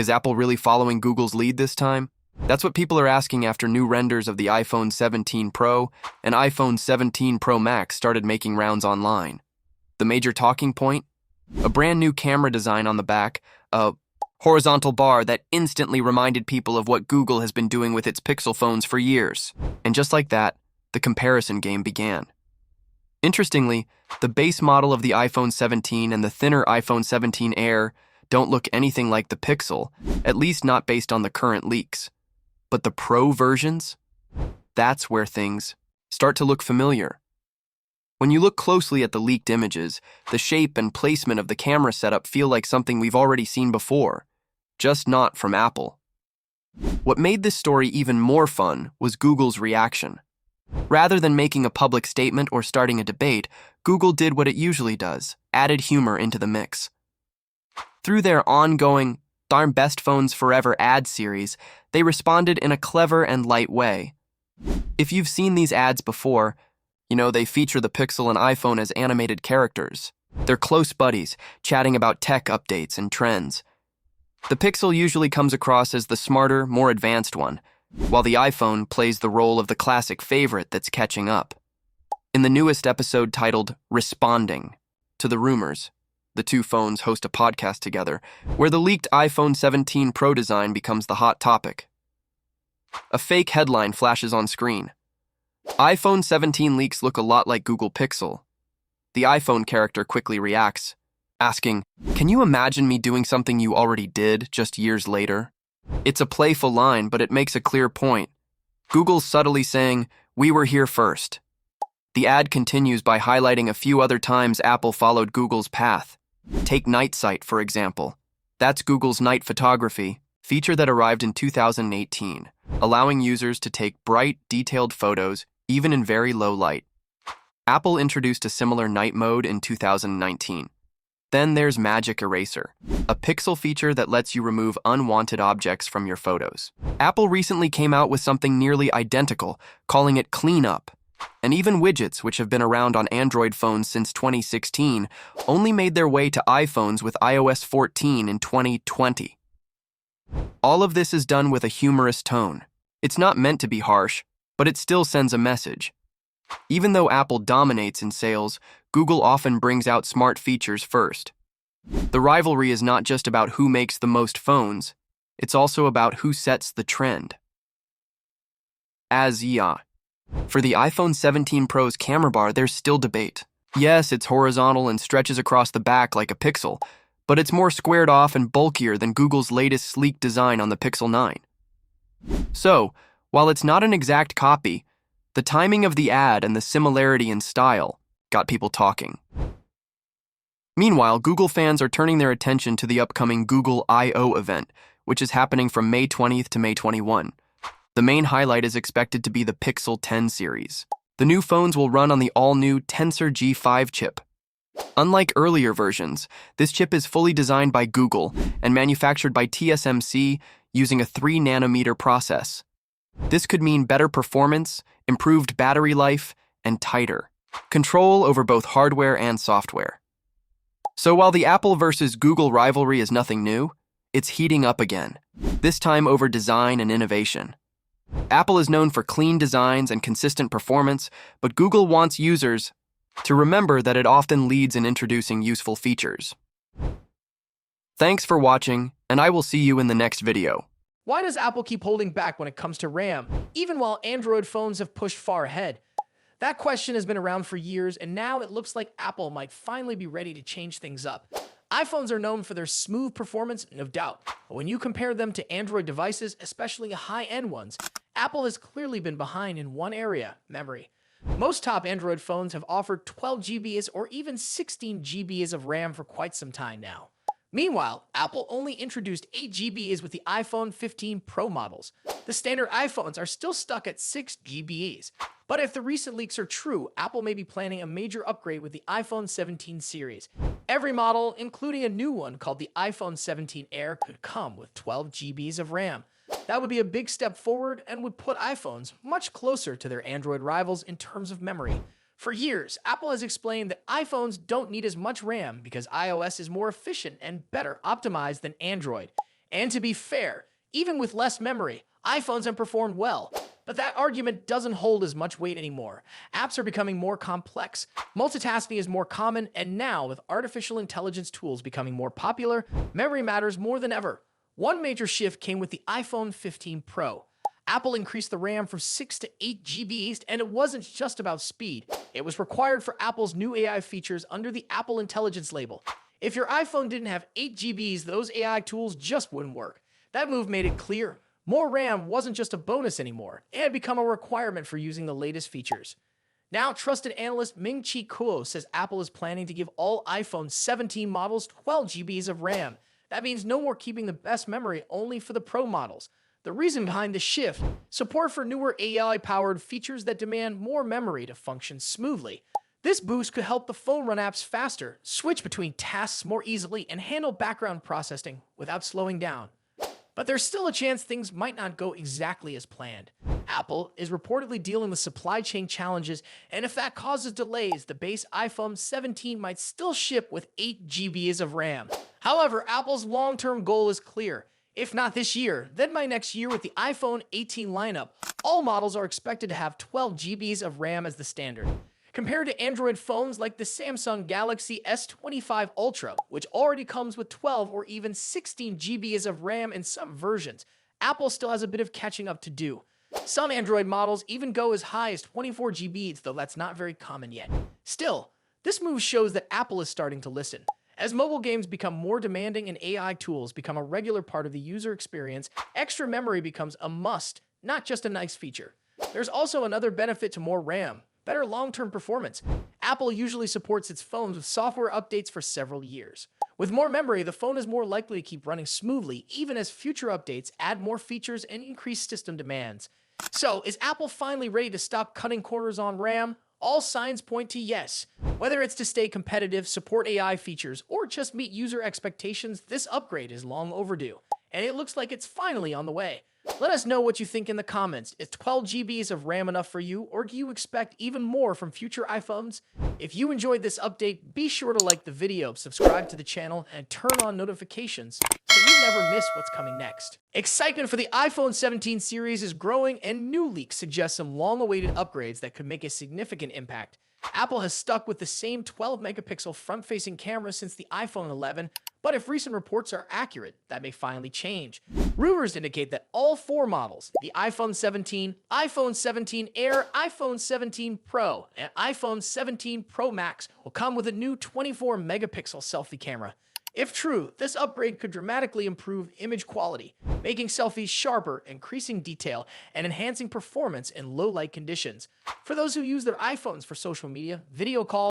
Is Apple really following Google's lead this time? That's what people are asking after new renders of the iPhone 17 Pro and iPhone 17 Pro Max started making rounds online. The major talking point? A brand new camera design on the back, a horizontal bar that instantly reminded people of what Google has been doing with its Pixel phones for years. And just like that, the comparison game began. Interestingly, the base model of the iPhone 17 and the thinner iPhone 17 Air don't look anything like the Pixel, at least not based on the current leaks. But the Pro versions? That's where things start to look familiar. When you look closely at the leaked images, the shape and placement of the camera setup feel like something we've already seen before, just not from Apple. What made this story even more fun was Google's reaction. Rather than making a public statement or starting a debate, Google did what it usually does, added humor into the mix. Through their ongoing Darn Best Phones Forever ad series, they responded in a clever and light way. If you've seen these ads before, they feature the Pixel and iPhone as animated characters. They're close buddies, chatting about tech updates and trends. The Pixel usually comes across as the smarter, more advanced one, while the iPhone plays the role of the classic favorite that's catching up. In the newest episode titled Responding to the Rumors, the two phones host a podcast together, where the leaked iPhone 17 Pro design becomes the hot topic. A fake headline flashes on screen. iPhone 17 leaks look a lot like Google Pixel. The iPhone character quickly reacts, asking, "Can you imagine me doing something you already did just years later?" It's a playful line, but it makes a clear point. Google's subtly saying, "We were here first." The ad continues by highlighting a few other times Apple followed Google's path. Take Night Sight, for example. That's Google's night photography, feature that arrived in 2018, allowing users to take bright, detailed photos, even in very low light. Apple introduced a similar night mode in 2019. Then there's Magic Eraser, a Pixel feature that lets you remove unwanted objects from your photos. Apple recently came out with something nearly identical, calling it Clean Up. And even widgets, which have been around on Android phones since 2016, only made their way to iPhones with iOS 14 in 2020. All of this is done with a humorous tone. It's not meant to be harsh, but it still sends a message. Even though Apple dominates in sales, Google often brings out smart features first. The rivalry is not just about who makes the most phones, it's also about who sets the trend. For the iPhone 17 Pro's camera bar, there's still debate. Yes, it's horizontal and stretches across the back like a Pixel, but it's more squared off and bulkier than Google's latest sleek design on the Pixel 9. So, while it's not an exact copy, the timing of the ad and the similarity in style got people talking. Meanwhile, Google fans are turning their attention to the upcoming Google I/O event, which is happening from May 20th to May 21. The main highlight is expected to be the Pixel 10 series. The new phones will run on the all-new Tensor G5 chip. Unlike earlier versions, this chip is fully designed by Google and manufactured by TSMC using a 3-nanometer process. This could mean better performance, improved battery life, and tighter control over both hardware and software. So while the Apple versus Google rivalry is nothing new, it's heating up again, this time over design and innovation. Apple is known for clean designs and consistent performance, but Google wants users to remember that it often leads in introducing useful features. Thanks for watching, and I will see you in the next video. Why does Apple keep holding back when it comes to RAM, even while Android phones have pushed far ahead? That question has been around for years, and now it looks like Apple might finally be ready to change things up. iPhones are known for their smooth performance, no doubt, but when you compare them to Android devices, especially high-end ones, Apple has clearly been behind in one area, memory. Most top Android phones have offered 12 GBs or even 16 GBs of RAM for quite some time now. Meanwhile, Apple only introduced 8 GBs with the iPhone 15 Pro models. The standard iPhones are still stuck at 6 GBs. But if the recent leaks are true, Apple may be planning a major upgrade with the iPhone 17 series. Every model, including a new one called the iPhone 17 Air, could come with 12 GBs of RAM. That would be a big step forward and would put iPhones much closer to their Android rivals in terms of memory. For years, Apple has explained that iPhones don't need as much RAM because iOS is more efficient and better optimized than Android. And to be fair, even with less memory, iPhones have performed well. But that argument doesn't hold as much weight anymore. Apps are becoming more complex, multitasking is more common, and now, with artificial intelligence tools becoming more popular, memory matters more than ever. One major shift came with the iPhone 15 Pro. Apple increased the RAM from 6 to 8 GBs, and it wasn't just about speed. It was required for Apple's new AI features under the Apple Intelligence label. If your iPhone didn't have 8 GBs, those AI tools just wouldn't work. That move made it clear. More RAM wasn't just a bonus anymore. It had become a requirement for using the latest features. Now, trusted analyst Ming-Chi Kuo says Apple is planning to give all iPhone 17 models 12 GBs of RAM. That means no more keeping the best memory only for the Pro models. The reason behind the shift: support for newer AI-powered features that demand more memory to function smoothly. This boost could help the phone run apps faster, switch between tasks more easily, and handle background processing without slowing down. But there's still a chance things might not go exactly as planned. Apple is reportedly dealing with supply chain challenges, and if that causes delays, the base iPhone 17 might still ship with 8 GBs of RAM. However, Apple's long-term goal is clear. If not this year, then by next year with the iPhone 18 lineup, all models are expected to have 12 GBs of RAM as the standard. Compared to Android phones like the Samsung Galaxy S25 Ultra, which already comes with 12 or even 16 GBs of RAM in some versions, Apple still has a bit of catching up to do. Some Android models even go as high as 24 GBs, though that's not very common yet. Still, this move shows that Apple is starting to listen. As mobile games become more demanding and AI tools become a regular part of the user experience, extra memory becomes a must, not just a nice feature. There's also another benefit to more RAM: better long-term performance. Apple usually supports its phones with software updates for several years. With more memory, the phone is more likely to keep running smoothly, even as future updates add more features and increase system demands. So, is Apple finally ready to stop cutting corners on RAM? All signs point to yes. Whether it's to stay competitive, support AI features, or just meet user expectations, this upgrade is long overdue. And it looks like it's finally on the way. Let us know what you think in the comments. Is 12 GBs of RAM enough for you, or do you expect even more from future iPhones? If you enjoyed this update, be sure to like the video, subscribe to the channel, and turn on notifications so you never miss what's coming next. Excitement for the iPhone 17 series is growing, and new leaks suggest some long-awaited upgrades that could make a significant impact. Apple has stuck with the same 12-megapixel front-facing camera since the iPhone 11, but if recent reports are accurate, that may finally change. Rumors indicate that all four models, the iPhone 17, iPhone 17 Air, iPhone 17 Pro, and iPhone 17 Pro Max, will come with a new 24-megapixel selfie camera. If true, this upgrade could dramatically improve image quality, making selfies sharper, increasing detail, and enhancing performance in low-light conditions. For those who use their iPhones for social media, video calls,